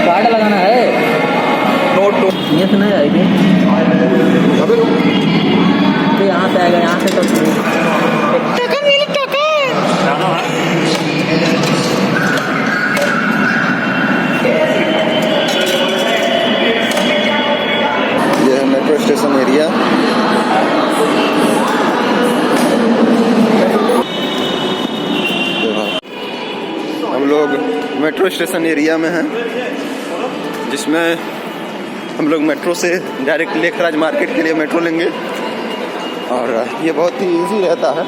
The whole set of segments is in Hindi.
कार्ड लगाना है, नोट ये तो नहीं आएगी। अबे तो यहाँ पे आएगा, यहाँ से तो ये है मेट्रो स्टेशन एरिया। हम लोग मेट्रो स्टेशन एरिया में हैं, जिसमें हम लोग मेट्रो से डायरेक्ट लेखराज मार्केट के लिए मेट्रो लेंगे। और ये बहुत ही इजी रहता है।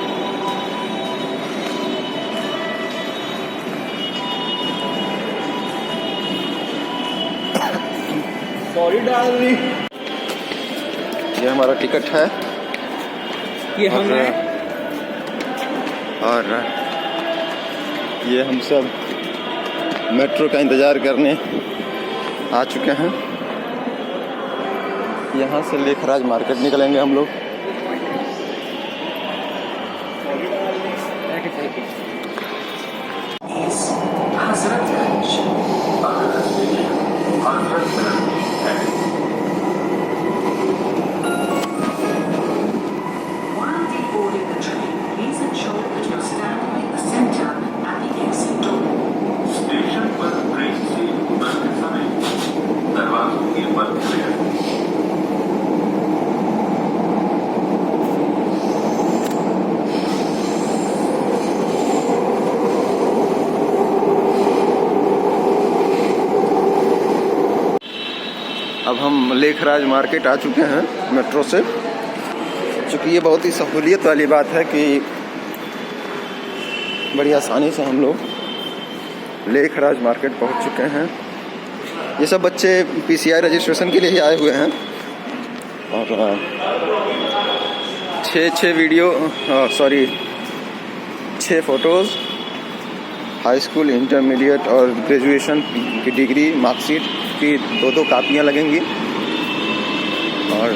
सॉरी डार्लिंग, ये हमारा टिकट है। ये हम हैं। और ये हम सब मेट्रो का इंतज़ार करने आ चुके हैं। यहाँ से लेखराज मार्केट निकलेंगे हम लोग। अब हम लेखराज मार्केट आ चुके हैं मेट्रो से। चूँकि ये बहुत ही सहूलियत वाली बात है कि बड़ी आसानी से हम लोग लेखराज मार्केट पहुंच चुके हैं। ये सब बच्चे पीसीआर रजिस्ट्रेशन के लिए ही आए हुए हैं। और 6 फ़ोटोज़, हाई स्कूल, इंटरमीडिएट और ग्रेजुएशन की डिग्री, मार्कशीट की 2 कापियाँ लगेंगी। और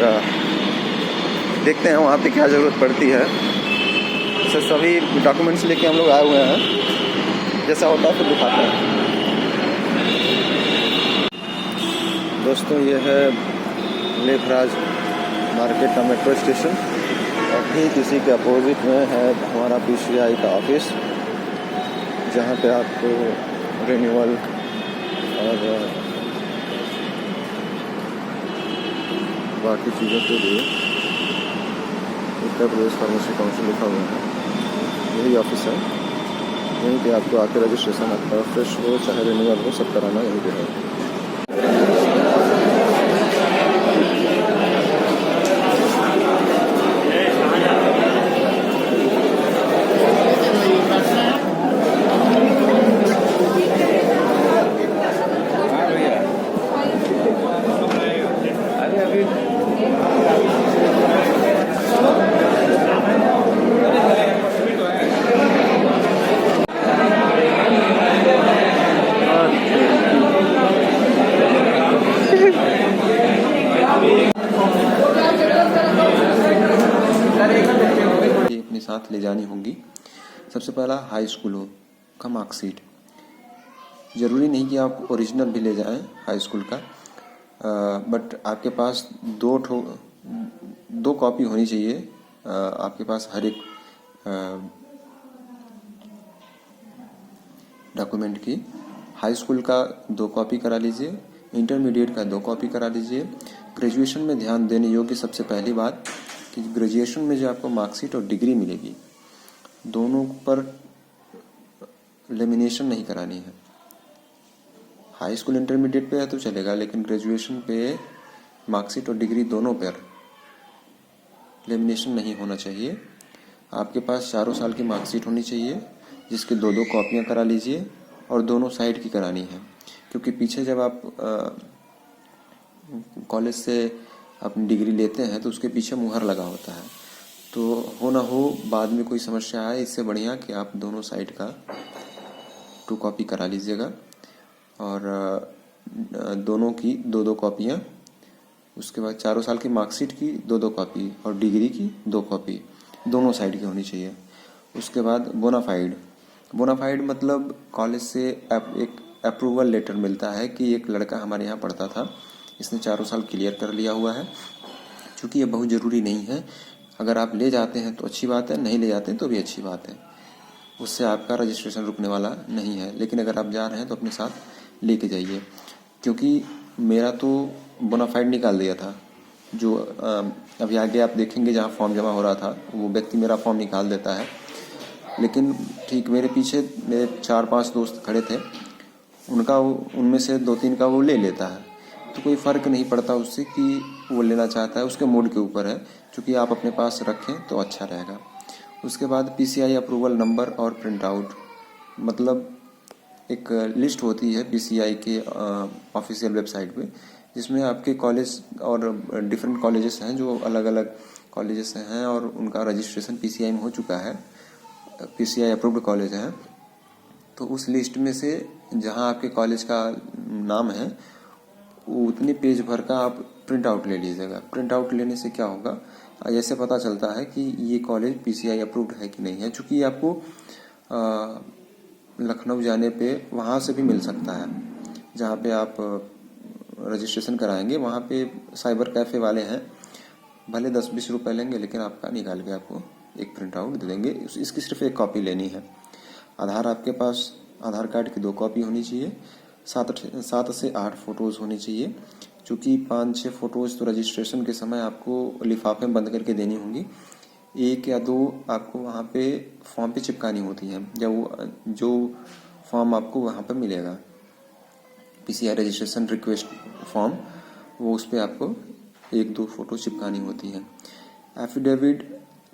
देखते हैं वहाँ पे क्या ज़रूरत पड़ती है। ऐसे सभी डॉक्यूमेंट्स लेके हम लोग आए हुए हैं, जैसा होता है फिर दिखाते हैं। दोस्तों, ये है लेखराज मार्केट का मेट्रो स्टेशन। और ठीक इसी के अपोजिट में है हमारा पीसीआई का ऑफिस, जहाँ पे आपको रिन्यूअल और बाकी चीज़ों के लिए उत्तर प्रदेश फार्मेसी काउंसिल लिखा हुआ है। यही ऑफिस है। यहीं पे आपको आके रजिस्ट्रेशन आपका फ्रेश हो चाहे रिन्यूअल हो, सब कराना यहीं पे है। साथ ले जानी होंगी। सबसे पहला हाई स्कूल हो, का मार्कशीट। ज़रूरी नहीं कि आप ओरिजिनल भी ले जाएं हाई स्कूल का, बट आपके पास दो कॉपी होनी चाहिए आपके पास हर एक डॉक्यूमेंट की। हाई स्कूल का 2 कॉपी करा लीजिए, इंटरमीडिएट का 2 कॉपी करा लीजिए। ग्रेजुएशन में ध्यान देने योग्य सबसे पहली बात कि ग्रेजुएशन में जो आपको मार्कशीट और डिग्री मिलेगी, दोनों पर लेमिनेशन नहीं करानी है। हाई स्कूल इंटरमीडिएट पे है तो चलेगा, लेकिन ग्रेजुएशन पे मार्कशीट और डिग्री दोनों पर लेमिनेशन नहीं होना चाहिए। आपके पास चारों साल की मार्कशीट होनी चाहिए, जिसके 2-2 कॉपियाँ करा लीजिए और दोनों साइड की करानी है, क्योंकि पीछे जब आप कॉलेज से अपनी डिग्री लेते हैं तो उसके पीछे मुहर लगा होता है, तो हो ना हो बाद में कोई समस्या आए, इससे बढ़िया कि आप दोनों साइड का 2 कॉपी करा लीजिएगा और दोनों की 2-2 कॉपियाँ। उसके बाद चारों साल की मार्कशीट की 2-2 कॉपी और डिग्री की 2 कॉपी दोनों साइड की होनी चाहिए। उसके बाद बोनाफाइड मतलब कॉलेज से एक अप्रूवल लेटर मिलता है कि एक लड़का हमारे यहाँ पढ़ता था, इसने चारों साल क्लियर कर लिया हुआ है। चूँकि ये बहुत ज़रूरी नहीं है, अगर आप ले जाते हैं तो अच्छी बात है, नहीं ले जाते तो भी अच्छी बात है, उससे आपका रजिस्ट्रेशन रुकने वाला नहीं है। लेकिन अगर आप जा रहे हैं तो अपने साथ लेके जाइए, क्योंकि मेरा तो बोनाफाइड निकाल दिया था। जो अभी आगे आप देखेंगे जहाँ फॉर्म जमा हो रहा था, वो व्यक्ति मेरा फॉर्म निकाल देता है, लेकिन ठीक मेरे पीछे मेरे 4-5 दोस्त खड़े थे, उनमें से 2-3 का वो ले लेता है, तो कोई फ़र्क नहीं पड़ता उससे कि वो लेना चाहता है, उसके मूड के ऊपर है। क्योंकि आप अपने पास रखें तो अच्छा रहेगा। उसके बाद PCI अप्रूवल नंबर और प्रिंट आउट, मतलब एक लिस्ट होती है PCI के ऑफिशियल वेबसाइट पे, जिसमें आपके कॉलेज और डिफरेंट कॉलेजेस हैं, जो अलग अलग कॉलेजेस हैं और उनका रजिस्ट्रेशन PCI में हो चुका है, PCI अप्रूव्ड कॉलेज हैं। तो उस लिस्ट में से जहां आपके कॉलेज का नाम है, उतने पेज भर का आप प्रिंट आउट ले लीजिएगा। प्रिंट आउट लेने से क्या होगा, ऐसे पता चलता है कि ये कॉलेज PCI अप्रूव्ड है कि नहीं है। चूँकि आपको लखनऊ जाने पे वहाँ से भी मिल सकता है, जहाँ पे आप रजिस्ट्रेशन कराएंगे वहाँ पे साइबर कैफ़े वाले हैं, भले 10-20 रुपये लेंगे, लेकिन आपका निकाल के आपको एक प्रिंट आउट दे देंगे। इसकी सिर्फ एक कॉपी लेनी है। आधार आपके पास, आधार कार्ड की 2 कॉपी होनी चाहिए, 7 से 8 फ़ोटोज़ होनी चाहिए। चूँकि 5-6 फ़ोटोज़ तो रजिस्ट्रेशन के समय आपको लिफाफे में बंद करके देनी होंगी, 1 या 2 आपको वहाँ पे फॉर्म पे चिपकानी होती हैं, जब जो फॉर्म आपको वहाँ पे मिलेगा, PCI रजिस्ट्रेशन रिक्वेस्ट फॉर्म, वो उस पर आपको 1-2 फ़ोटो चिपकानी होती हैं। एफिडेविट,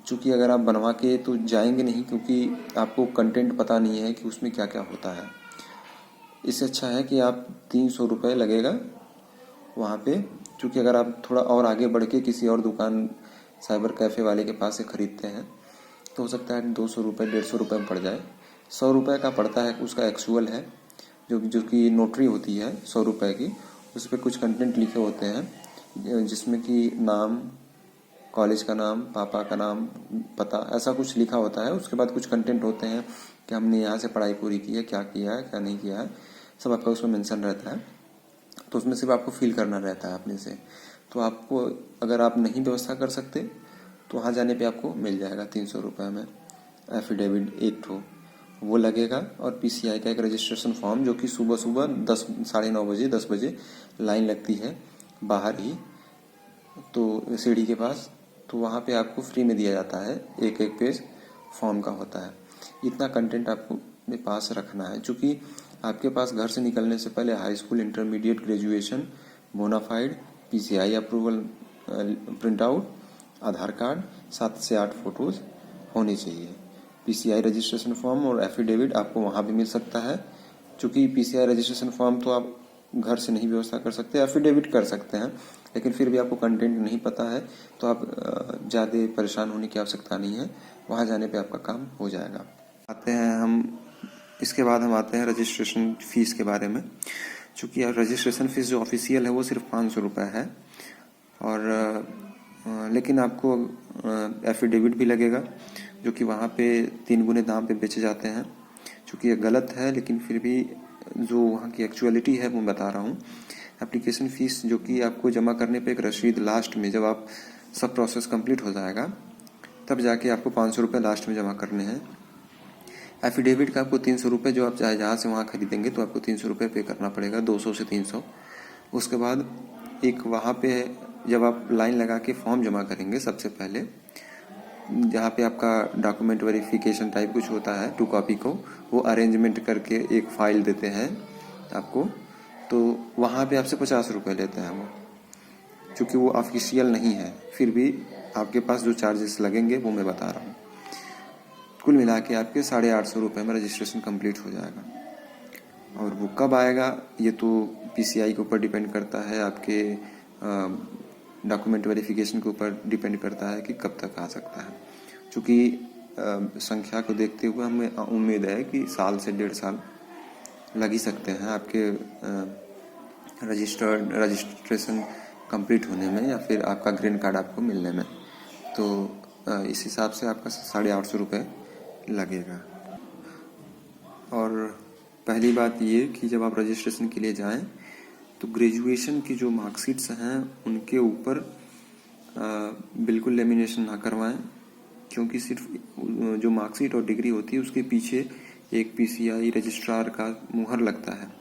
चूँकि अगर आप बनवा के तो जाएंगे नहीं, क्योंकि आपको कंटेंट पता नहीं है कि उसमें क्या क्या होता है। इससे अच्छा है कि आप 300 रुपये लगेगा वहाँ पे, क्योंकि अगर आप थोड़ा और आगे बढ़ के किसी और दुकान साइबर कैफ़े वाले के पास से ख़रीदते हैं तो हो सकता है 200 रुपये 150 रुपये में पड़ जाए। 100 रुपये का पड़ता है, उसका एक्चुअल है, जो कि नोटरी होती है 100 रुपये की। उस पर कुछ कंटेंट लिखे होते हैं, जिसमें कि नाम, कॉलेज का नाम, पापा का नाम, पता, ऐसा कुछ लिखा होता है। उसके बाद कुछ कंटेंट होते हैं कि हमने यहाँ से पढ़ाई पूरी की है, क्या किया है, क्या नहीं किया है, सब आपका उसमें मेंशन रहता है। तो उसमें सिर्फ आपको फिल करना रहता है अपने से। तो आपको, अगर आप नहीं व्यवस्था कर सकते तो वहाँ जाने पे आपको मिल जाएगा 300 रुपये में एफिडेविट 1 ठो, वो लगेगा। और PCI का एक रजिस्ट्रेशन फॉर्म, जो कि सुबह सुबह 9:30 बजे 10 बजे लाइन लगती है बाहर ही, तो सीढ़ी के पास, तो वहाँ पे आपको फ्री में दिया जाता है, 1-1 पेज फॉर्म का होता है। इतना कंटेंट आपको अपने पास रखना है, क्योंकि आपके पास घर से निकलने से पहले high school, intermediate, graduation, bonafide, PCI approval print out, Aadhaar card, 7 से 8 फ़ोटोज़ होनी चाहिए। PCI रजिस्ट्रेशन फॉर्म और एफिडेविट आपको वहाँ भी मिल सकता है। चूँकि PCI रजिस्ट्रेशन फॉर्म तो आप घर से नहीं व्यवस्था कर सकते, एफिडेविट कर सकते हैं, लेकिन फिर भी आपको कंटेंट नहीं पता है तो आप ज़्यादा परेशान होने की आवश्यकता नहीं है, वहाँ जाने पे आपका काम हो जाएगा। इसके बाद हम आते हैं रजिस्ट्रेशन फ़ीस के बारे में। चूँकि रजिस्ट्रेशन फ़ीस जो ऑफिशियल है वो सिर्फ 500 रुपये है, और लेकिन आपको एफिडेविट भी लगेगा, जो कि वहाँ पे 3 गुने दाम पे बेचे जाते हैं। चूँकि ये गलत है, लेकिन फिर भी जो वहाँ की एक्चुअलिटी है वो बता रहा हूँ। एप्लीकेशन फ़ीस जो कि आपको जमा करने पे एक रसीद लास्ट में, जब आप सब प्रोसेस कंप्लीट हो जाएगा तब जाके आपको 500 रुपये लास्ट में जमा करने हैं। एफिडेविट का आपको 300 रुपये, जो आप चाहे जहाँ से वहाँ खरीदेंगे तो आपको 300 रुपये पे करना पड़ेगा, 200 से 300। उसके बाद एक वहाँ पे जब आप लाइन लगा के फॉर्म जमा करेंगे, सबसे पहले जहाँ पे आपका डॉक्यूमेंट वेरिफिकेशन टाइप कुछ होता है, 2 कॉपी को वो अरेंजमेंट करके एक फ़ाइल देते हैं आपको, तो वहाँ पे आपसे 50 रुपये लेते हैं वो, क्योंकि वो ऑफिशियल नहीं है। फिर भी आपके पास जो चार्जेस लगेंगे वो मैं बता रहा हूँ। कुल मिला के आपके 850 रुपये में रजिस्ट्रेशन कंप्लीट हो जाएगा। और वो कब आएगा ये तो PCI के ऊपर डिपेंड करता है, आपके डॉक्यूमेंट वेरिफिकेशन के ऊपर डिपेंड करता है कि कब तक आ सकता है। क्योंकि संख्या को देखते हुए हमें उम्मीद है कि साल से 1.5 साल लग ही सकते हैं आपके रजिस्ट्रेशन कंप्लीट होने में, या फिर आपका ग्रीन कार्ड आपको मिलने में। तो इस हिसाब से आपका 850 रुपये लगेगा। और पहली बात ये कि जब आप रजिस्ट्रेशन के लिए जाएं तो ग्रेजुएशन की जो मार्कशीट्स हैं उनके ऊपर बिल्कुल लेमिनेशन ना करवाएं, क्योंकि सिर्फ जो मार्कशीट और डिग्री होती है उसके पीछे एक PCI रजिस्ट्रार का मुहर लगता है,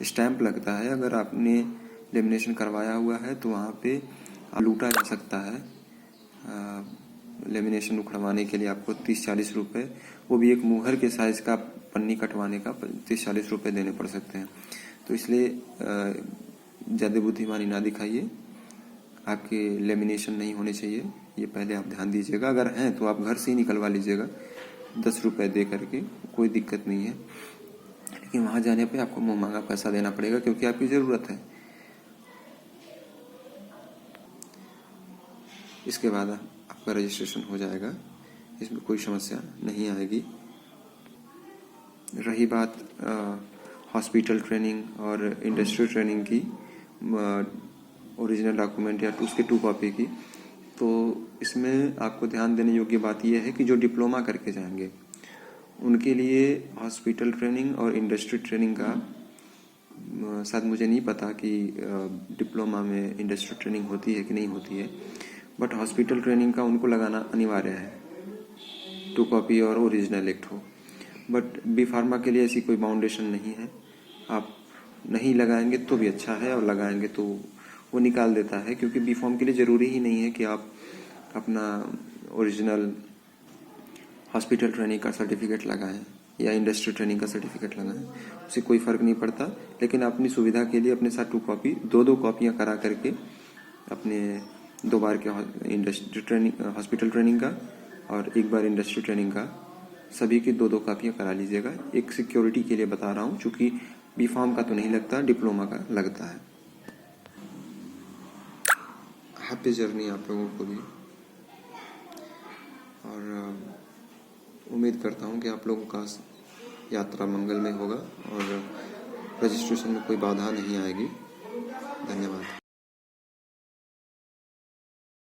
स्टैंप लगता है। अगर आपने लेमिनेशन करवाया हुआ है तो वहाँ पे लूटा जा सकता है। लेमिनेशन उखड़वाने के लिए आपको 30-40 रुपये, वो भी एक मुहर के साइज़ का पन्नी कटवाने का 30-40 रुपये देने पड़ सकते हैं। तो इसलिए ज़्यादा बुद्धिमानी ना दिखाइए, आपके लेमिनेशन नहीं होने चाहिए, ये पहले आप ध्यान दीजिएगा। अगर हैं तो आप घर से ही निकलवा लीजिएगा 10 रुपये दे करके, कोई दिक्कत नहीं है। लेकिन वहाँ जाने पे आपको मुँह मांगा पैसा देना पड़ेगा, क्योंकि आपकी ज़रूरत है। इसके बाद आपका रजिस्ट्रेशन हो जाएगा, इसमें कोई समस्या नहीं आएगी। रही बात हॉस्पिटल ट्रेनिंग और इंडस्ट्री ट्रेनिंग की, ओरिजिनल डॉक्यूमेंट या उसके 2 कॉपी की, तो इसमें आपको ध्यान देने योग्य बात यह है कि जो डिप्लोमा करके जाएंगे उनके लिए हॉस्पिटल ट्रेनिंग और इंडस्ट्री ट्रेनिंग का, शायद मुझे नहीं पता कि डिप्लोमा में इंडस्ट्री ट्रेनिंग होती है कि नहीं होती है, बट हॉस्पिटल ट्रेनिंग का उनको लगाना अनिवार्य है, 2 कॉपी और ओरिजिनल एक हो। बट बी फार्मा के लिए ऐसी कोई बाउंडेशन नहीं है, आप नहीं लगाएंगे तो भी अच्छा है, और लगाएंगे तो वो निकाल देता है। क्योंकि बी फार्म के लिए ज़रूरी ही नहीं है कि आप अपना ओरिजिनल हॉस्पिटल ट्रेनिंग का सर्टिफिकेट लगाएं या इंडस्ट्री ट्रेनिंग का सर्टिफिकेट लगाएं, उससे कोई फ़र्क नहीं पड़ता। लेकिन अपनी सुविधा के लिए अपने साथ 2 कॉपी, 2 कॉपियाँ करा करके अपने 2 बार के इंडस्ट्री ट्रेनिंग, हॉस्पिटल ट्रेनिंग का और 1 बार इंडस्ट्री ट्रेनिंग का, सभी की 2 कापियाँ करा लीजिएगा। एक सिक्योरिटी के लिए बता रहा हूँ, चूँकि बी फार्म का तो नहीं लगता, डिप्लोमा का लगता है। हैप्पी जर्नी आप लोगों को भी, और उम्मीद करता हूँ कि आप लोगों का यात्रा मंगलमय होगा और रजिस्ट्रेशन में कोई बाधा नहीं आएगी। धन्यवाद।